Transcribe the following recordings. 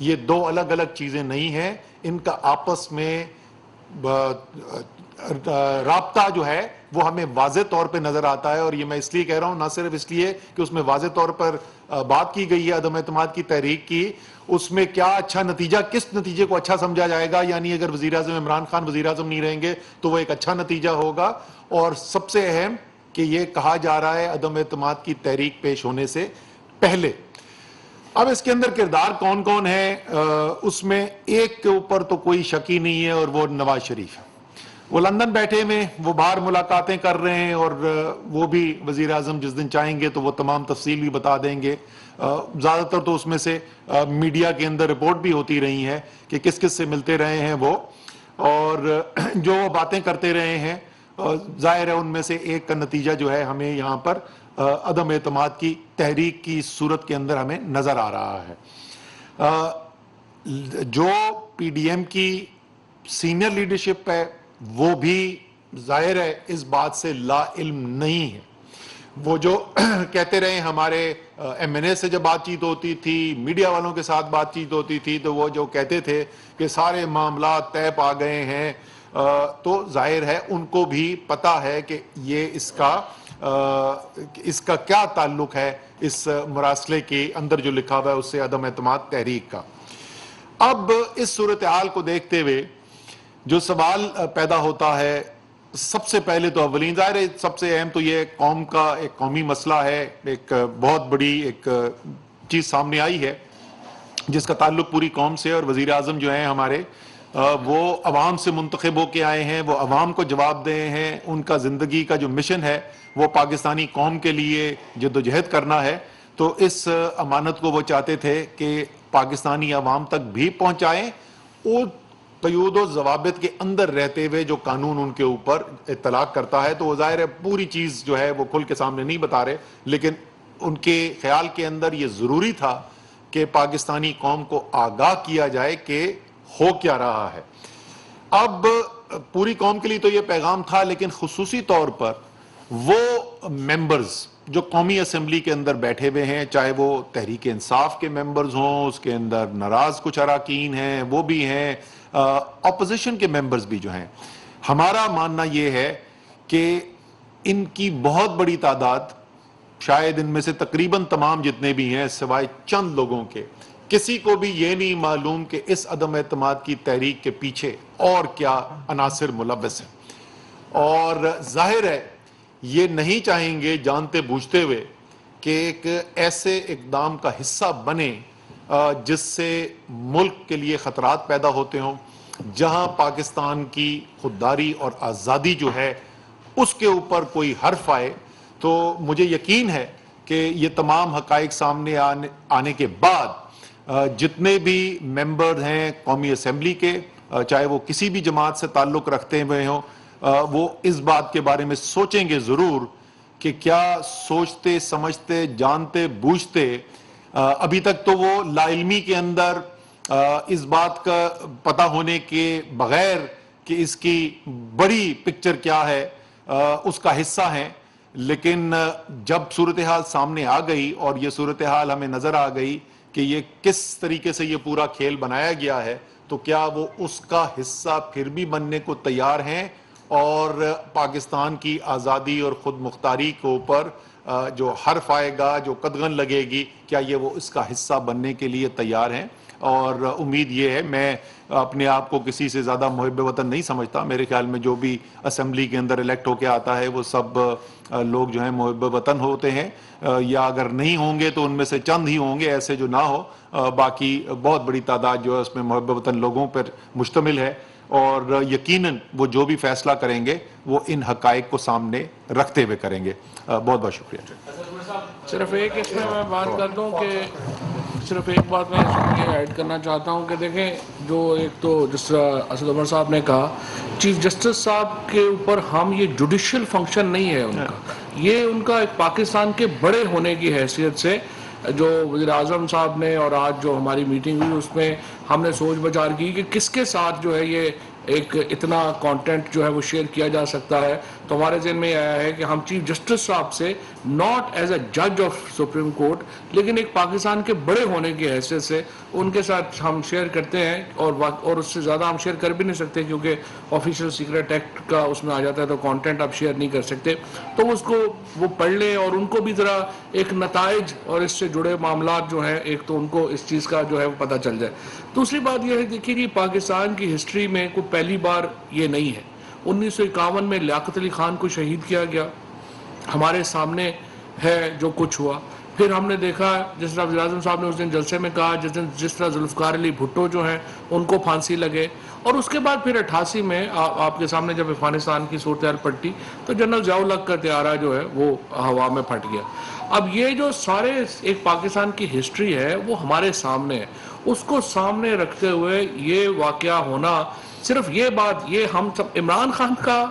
یہ دو الگ الگ چیزیں نہیں ہیں, ان کا آپس میں رابطہ جو ہے وہ ہمیں واضح طور پہ نظر آتا ہے. اور یہ میں اس لیے کہہ رہا ہوں, نہ صرف اس لیے کہ اس میں واضح طور پر بات کی گئی ہے عدم اعتماد کی تحریک کی, اس میں کیا اچھا نتیجہ, کس نتیجے کو اچھا سمجھا جائے گا, یعنی اگر وزیراعظم عمران خان وزیراعظم نہیں رہیں گے تو وہ ایک اچھا نتیجہ ہوگا. اور سب سے اہم کہ یہ کہا جا رہا ہے عدم اعتماد کی تحریک پیش ہونے سے پہلے. اب اس کے اندر کردار کون کون ہے, اس میں ایک کے اوپر تو کوئی شک ہی نہیں ہے, اور وہ نواز شریف. وہ لندن بیٹھے میں, وہ باہر ملاقاتیں کر رہے ہیں, اور وہ بھی وزیراعظم جس دن چاہیں گے تو وہ تمام تفصیل بھی بتا دیں گے. زیادہ تر تو اس میں سے میڈیا کے اندر رپورٹ بھی ہوتی رہی ہیں کہ کس کس سے ملتے رہے ہیں وہ, اور جو وہ باتیں کرتے رہے ہیں, ظاہر ہے ان میں سے ایک کا نتیجہ جو ہے ہمیں یہاں پر عدم اعتماد کی تحریک کی صورت کے اندر ہمیں نظر آ رہا ہے. جو پی ڈی ایم کی سینئر لیڈرشپ ہے وہ بھی ظاہر ہے اس بات سے لا علم نہیں ہے. وہ جو کہتے رہے, ہمارے ایم این اے سے جب بات چیت ہوتی تھی, میڈیا والوں کے ساتھ بات چیت ہوتی تھی, تو وہ جو کہتے تھے کہ سارے معاملات طے پا گئے ہیں, تو ظاہر ہے ان کو بھی پتا ہے کہ یہ اس کا کیا تعلق ہے اس مراسلے کے اندر جو لکھا ہوا ہے اس سے عدم اعتماد تحریک کا. اب اس صورتحال کو دیکھتے ہوئے جو سوال پیدا ہوتا ہے, سب سے پہلے تو اولین ظاہر ہے سب سے اہم تو یہ قوم کا ایک قومی مسئلہ ہے, ایک بہت بڑی ایک چیز سامنے آئی ہے جس کا تعلق پوری قوم سے. اور وزیر اعظم جو ہیں ہمارے, وہ عوام سے منتخب ہو کے آئے ہیں, وہ عوام کو جواب دے ہیں, ان کا زندگی کا جو مشن ہے وہ پاکستانی قوم کے لیے جدوجہد کرنا ہے. تو اس امانت کو وہ چاہتے تھے کہ پاکستانی عوام تک بھی پہنچائیں, اور قیود و ضوابط کے اندر رہتے ہوئے جو قانون ان کے اوپر اطلاق کرتا ہے. تو وہ ظاہر ہے پوری چیز جو ہے وہ کھل کے سامنے نہیں بتا رہے, لیکن ان کے خیال کے اندر یہ ضروری تھا کہ پاکستانی قوم کو آگاہ کیا جائے کہ ہو کیا رہا ہے. اب پوری قوم کے لیے تو یہ پیغام تھا, لیکن خصوصی طور پر وہ ممبرز جو قومی اسمبلی کے اندر بیٹھے ہوئے ہیں, چاہے وہ تحریک انصاف کے ممبرز ہوں, اس کے اندر ناراض کچھ اراکین ہیں وہ بھی ہیں, اپوزیشن کے ممبرز بھی جو ہیں, ہمارا ماننا یہ ہے کہ ان کی بہت بڑی تعداد, شاید ان میں سے تقریباً تمام جتنے بھی ہیں سوائے چند لوگوں کے, کسی کو بھی یہ نہیں معلوم کہ اس عدم اعتماد کی تحریک کے پیچھے اور کیا عناصر ملوث ہیں. اور ظاہر ہے یہ نہیں چاہیں گے جانتے بوجھتے ہوئے کہ ایک ایسے اقدام کا حصہ بنے جس سے ملک کے لیے خطرات پیدا ہوتے ہوں, جہاں پاکستان کی خودداری اور آزادی جو ہے اس کے اوپر کوئی حرف آئے. تو مجھے یقین ہے کہ یہ تمام حقائق سامنے آنے کے بعد جتنے بھی ممبر ہیں قومی اسمبلی کے, چاہے وہ کسی بھی جماعت سے تعلق رکھتے ہوئے ہوں, وہ اس بات کے بارے میں سوچیں گے ضرور کہ کیا سوچتے سمجھتے جانتے بوجھتے, ابھی تک تو وہ لا علمی کے اندر اس بات کا پتہ ہونے کے بغیر کہ اس کی بڑی پکچر کیا ہے اس کا حصہ ہیں. لیکن جب صورتحال سامنے آ گئی اور یہ صورتحال ہمیں نظر آ گئی کہ یہ کس طریقے سے یہ پورا کھیل بنایا گیا ہے, تو کیا وہ اس کا حصہ پھر بھی بننے کو تیار ہیں, اور پاکستان کی آزادی اور خود مختاری کے اوپر جو حرف آئے گا, جو قدغن لگے گی, کیا یہ وہ اس کا حصہ بننے کے لیے تیار ہیں. اور امید یہ ہے, میں اپنے آپ کو کسی سے زیادہ محب وطن نہیں سمجھتا, میرے خیال میں جو بھی اسمبلی کے اندر الیکٹ ہو کے آتا ہے وہ سب لوگ جو ہیں محب وطن ہوتے ہیں, یا اگر نہیں ہوں گے تو ان میں سے چند ہی ہوں گے ایسے جو نہ ہو, باقی بہت بڑی تعداد جو ہے اس میں محب وطن لوگوں پر مشتمل ہے. اور یقیناً وہ جو بھی فیصلہ کریں گے وہ ان حقائق کو سامنے رکھتے ہوئے کریں گے. بہت بہت شکریہ. صرف ایک اس میں بات کر دوں کہ صرف ایک بات میں یہ ایڈ کرنا چاہتا ہوں کہ دیکھیں, جو ایک تو جس طرح اسد عمر صاحب نے کہا, چیف جسٹس صاحب کے اوپر ہم یہ جوڈیشل فنکشن نہیں ہے ان کا, یہ ان کا ایک پاکستان کے بڑے ہونے کی حیثیت سے جو وزیر اعظم صاحب نے اور آج جو ہماری میٹنگ ہوئی اس میں ہم نے سوچ بچار کی کہ کس کے ساتھ جو ہے یہ ایک اتنا کانٹینٹ جو ہے وہ شیئر کیا جا سکتا ہے, تو ہمارے ذہن میں آیا ہے کہ ہم چیف جسٹس صاحب سے ناٹ ایز اے جج آف سپریم کورٹ لیکن ایک پاکستان کے بڑے ہونے کی حیثیت سے ان کے ساتھ ہم شیئر کرتے ہیں اور اس سے زیادہ ہم شیئر کر بھی نہیں سکتے کیونکہ آفیشیل سیکرٹ ایکٹ کا اس میں آ جاتا ہے تو کانٹینٹ آپ شیئر نہیں کر سکتے. تو اس کو وہ پڑھ لیں اور ان کو بھی ذرا ایک نتائج اور اس سے جڑے معاملات جو ہیں ایک تو ان کو اس چیز کا جو ہے وہ پتہ چل جائے. دوسری بات یہ ہے دیکھیے کہ پاکستان کی ہسٹری میں کوئی پہلی بار یہ نہیں ہے. 1951 میں لیاقت علی خان کو شہید کیا گیا, ہمارے سامنے ہے جو کچھ ہوا. پھر ہم نے دیکھا جس طرح وزیر اعظم صاحب نے اس دن جلسے میں کہا جس طرح ذوالفقار علی بھٹو جو ہیں ان کو پھانسی لگے, اور اس کے بعد پھر 88 میں آپ کے سامنے جب افغانستان کی صورتحال پلٹی تو جنرل ضیاء الحق کا طیارہ جو ہے وہ ہوا میں پھٹ گیا. اب یہ جو سارے ایک پاکستان کی ہسٹری ہے وہ ہمارے سامنے ہے, اس کو سامنے رکھتے ہوئے یہ واقعہ ہونا صرف یہ بات یہ ہم سب عمران خان کا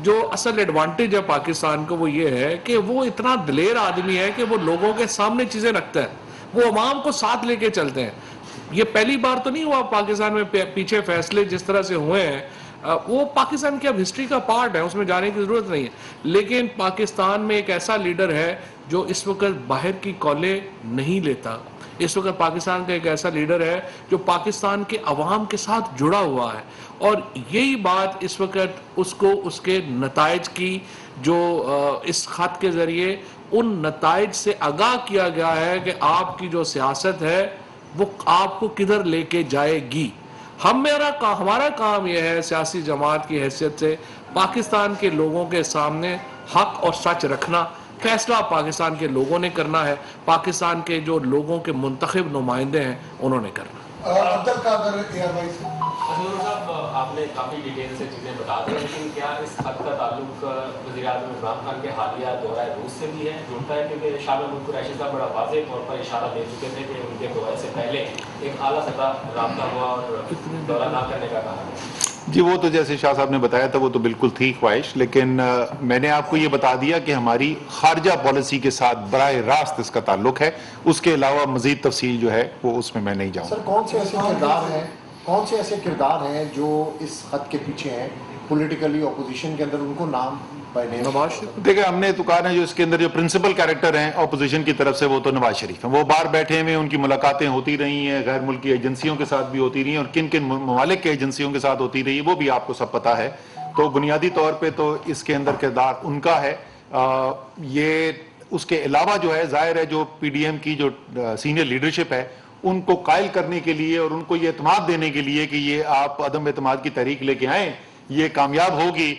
جو اصل ایڈوانٹیج ہے پاکستان کو وہ یہ ہے کہ وہ اتنا دلیر آدمی ہے کہ وہ لوگوں کے سامنے چیزیں رکھتا ہے, وہ عوام کو ساتھ لے کے چلتے ہیں. یہ پہلی بار تو نہیں ہوا پاکستان میں پیچھے فیصلے جس طرح سے ہوئے ہیں وہ پاکستان کی اب ہسٹری کا پارٹ ہے, اس میں جانے کی ضرورت نہیں ہے. لیکن پاکستان میں ایک ایسا لیڈر ہے جو اس وقت باہر کی کالیں نہیں لیتا. اس وقت پاکستان کا ایک ایسا لیڈر ہے جو پاکستان کے عوام کے ساتھ جڑا ہوا ہے, اور یہی بات اس وقت اس کو اس کے نتائج کی جو اس خط کے ذریعے ان نتائج سے آگاہ کیا گیا ہے کہ آپ کی جو سیاست ہے وہ آپ کو کدھر لے کے جائے گی. ہمارا کام یہ ہے سیاسی جماعت کی حیثیت سے پاکستان کے لوگوں کے سامنے حق اور سچ رکھنا. فیصلہ پاکستان کے لوگوں نے کرنا ہے, پاکستان کے جو لوگوں کے منتخب نمائندے ہیں انہوں نے کرنا. صاحب آپ نے کافی ڈیٹیل سے چیزیں بتا دی, لیکن کیا اس خط کا تعلق وزیر اعظم عمران خان کے حالیہ دورہ روس سے بھی ہے جڑتا ہے؟ کیونکہ شاہ محمود قریشی صاحب بڑا واضح طور پر اشارہ دے چکے تھے کہ ان کے دورے سے پہلے ایک اعلیٰ سطح رابطہ ہوا اور دورہ نہ کرنے کا کہا ہے. جی وہ تو جیسے شاہ صاحب نے بتایا تھا وہ تو بالکل تھی خواہش, لیکن میں نے آپ کو یہ بتا دیا کہ ہماری خارجہ پالیسی کے ساتھ براہ راست اس کا تعلق ہے. اس کے علاوہ مزید تفصیل جو ہے وہ اس میں نہیں جاؤں. سر کون سے ایسے کردار ہیں جو اس خط کے پیچھے ہیں پولیٹیکلی اپوزیشن کے اندر, ان کو نام نواز شریف دیکھیں ہم نے تو کہا نا جو اس کے اندر جو پرنسپل کیریکٹر ہیں اپوزیشن کی طرف سے وہ تو نواز شریف ہیں. وہ باہر بیٹھے ہوئے ان کی ملاقاتیں ہوتی رہی ہیں, غیر ملکی ایجنسیوں کے ساتھ بھی ہوتی رہی ہیں, اور کن کن ممالک کے ایجنسیوں کے ساتھ ہوتی رہی ہے وہ بھی آپ کو سب پتہ ہے. تو بنیادی طور پہ تو اس کے اندر کردار ان کا ہے. یہ اس کے علاوہ جو ہے ظاہر ہے جو پی ڈی ایم کی جو سینئر لیڈرشپ ہے ان کو قائل کرنے کے لیے اور ان کو یہ اعتماد دینے کے لیے کہ یہ آپ عدم اعتماد کی تحریک لے کے آئیں یہ کامیاب ہوگی,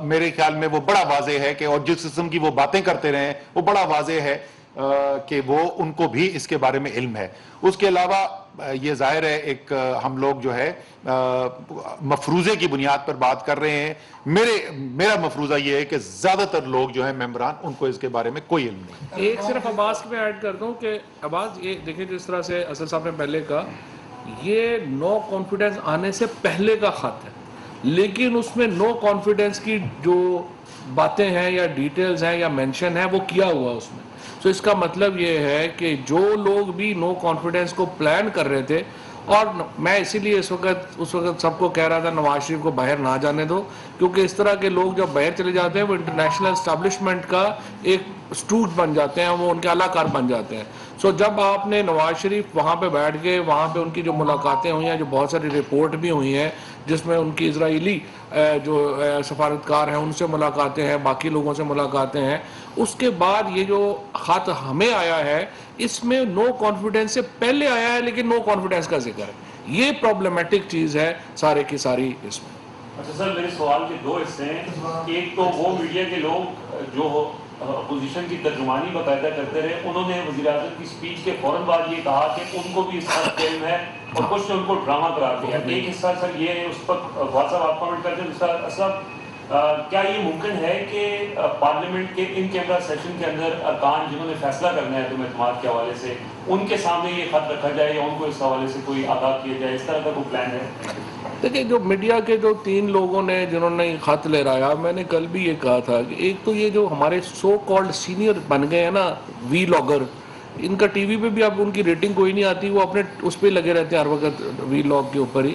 میرے خیال میں وہ بڑا واضح ہے کہ اور جس قسم کی وہ باتیں کرتے رہے وہ بڑا واضح ہے کہ وہ ان کو بھی اس کے بارے میں علم ہے. اس کے علاوہ یہ ظاہر ہے ایک ہم لوگ جو ہے مفروضے کی بنیاد پر بات کر رہے ہیں. میرا مفروضہ یہ ہے کہ زیادہ تر لوگ جو ہیں ممبران ان کو اس کے بارے میں کوئی علم نہیں. ایک صرف عباس میں ایڈ کر دوں کہ عباس یہ دیکھیں جس طرح سے اسد صاحب نے پہلے کہا یہ نو کانفیڈنس آنے سے پہلے کا خط ہے, لیکن اس میں نو کانفیڈنس کی جو باتیں ہیں یا ڈیٹیلز ہیں یا مینشن ہے وہ کیا ہوا اس میں. تو اس کا مطلب یہ ہے کہ جو لوگ بھی نو کانفیڈنس کو پلان کر رہے تھے, اور میں اسی لیے اس وقت سب کو کہہ رہا تھا نواز شریف کو باہر نہ جانے دو, کیونکہ اس طرح کے لوگ جب باہر چلے جاتے ہیں وہ انٹرنیشنل اسٹیبلشمنٹ کا ایک اسٹوڈ بن جاتے ہیں, وہ ان کے اعلیٰ کار بن جاتے ہیں. سو جب آپ نے نواز شریف وہاں پہ بیٹھ کے وہاں پہ ان کی جو ملاقاتیں ہوئی ہیں, جو بہت ساری رپورٹ بھی ہوئی ہیں جس میں ان کی اسرائیلی جو سفارتکار ہیں ان سے ملاقاتیں ہیں, باقی لوگوں سے ملاقاتیں ہیں, اس کے بعد یہ جو خط ہمیں آیا ہے اس میں نو کانفیڈنس سے پہلے آیا ہے لیکن نو کانفیڈنس کا ذکر ہے. یہ پرابلمٹک چیز ہے سارے کی ساری اس میں. اچھا سر میرے سوال کے دو حصے ہیں. ایک تو وہ میڈیا کے لوگ جو اپوزیشن کی ترجمانی باقاعدہ کرتے رہے, انہوں نے وزیر اعظم کی اسپیچ کے فوراً بعد یہ کہا کہ ان کو بھی اس خط علم ہے اور کچھ نے ان کو ڈرامہ قرار دیا. ایک حصہ سر یہ اس پر واٹس ایپ آپ کمنٹ کرتے ہیں. دوسرا صاحب کیا یہ ممکن ہے کہ پارلیمنٹ کے ان کیمرہ سیشن کے اندر ارکان جنہوں نے فیصلہ کرنا ہے عدم اعتماد کے حوالے سے ان کے سامنے یہ خط رکھا جائے یا ان کو اس حوالے سے کوئی آگاہ کیا جائے, اس طرح کا کوئی پلان ہے؟ دیکھیں جو میڈیا کے جو 3 لوگوں نے جنہوں نے خط لہرایا, میں نے کل بھی یہ کہا تھا کہ ایک تو یہ جو ہمارے سو کالڈ سینئر بن گئے ہیں نا وی لاگر, ان کا ٹی وی پہ بھی اب ان کی ریٹنگ کوئی نہیں آتی, وہ اپنے اس پہ لگے رہتے ہیں ہر وقت وی لاگ کے اوپر ہی.